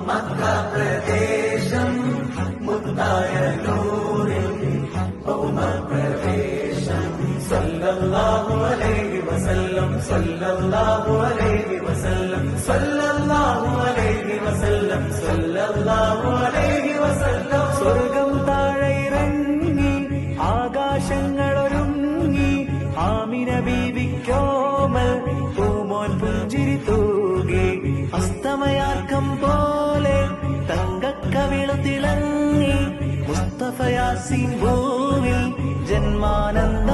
Mecca പ്രദേശം മുത്തായ നൂറിൽ ഭൗമപ്രവേശം സല്ലല്ലാഹു അലൈഹി വസല്ലം സല്ലല്ലാഹു അലൈഹി വസല്ലം സല്ലല്ലാഹു അലൈഹി വസല്ലം സല്ലല്ലാഹു അലൈഹി വസല്ലം. സ്വർഗം താഴെ ഇറങ്ങി ആകാശങ്ങളൊരുങ്ങി ആമിന ബീവിക്കോമൽ പൂമോൻ പുഞ്ചിരി തൂകി അസ്തമയാർക്കം പോലെ തങ്കക്കവിളു തിളങ്ങി മുസ്തഫ യാസീൻ ഭൂവിൽ ജന്മാനന്ദ